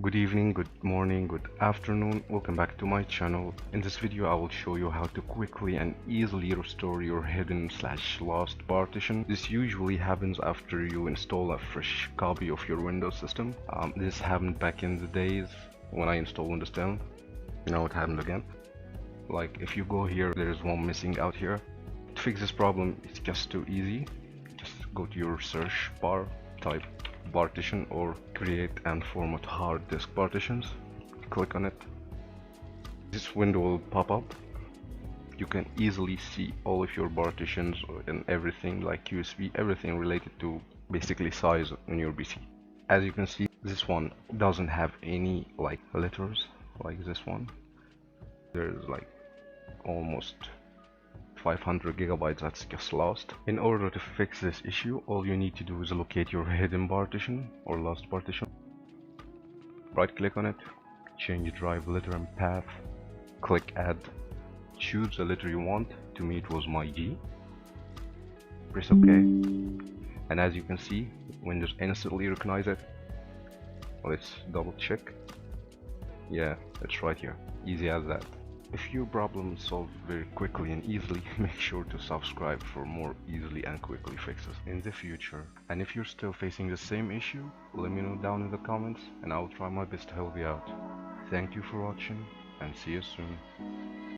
Good evening, good morning, good afternoon. Welcome back to my channel. In this video I will show you how to quickly and easily restore your hidden slash lost partition. This usually happens after you install a fresh copy of your Windows system. This happened back in the days when I installed Windows 10. Now it happened again. Like if you go here, there is one missing out here. To fix this problem, it's just too easy. Just go to your search bar, type partition or create and format hard disk partitions. Click on it. This window will pop up. You can easily see all of your partitions and everything like USB, everything related to basically size on your PC. As you can see, this one doesn't have any like letters like this one. There's like almost 500 gigabytes that's just lost. In order to fix this issue, all you need to do is locate your hidden partition or lost partition. Right click on it, change drive letter and path, click add, choose the letter you want. To me it was my G. Press OK, and as you can see, Windows instantly recognize it. Let's double check. Yeah, it's right here. Easy as that. If your problem is solved very quickly and easily, make sure to subscribe for more easily and quickly fixes in the future. And if you're still facing the same issue, let me know down in the comments and I'll try my best to help you out. Thank you for watching and see you soon.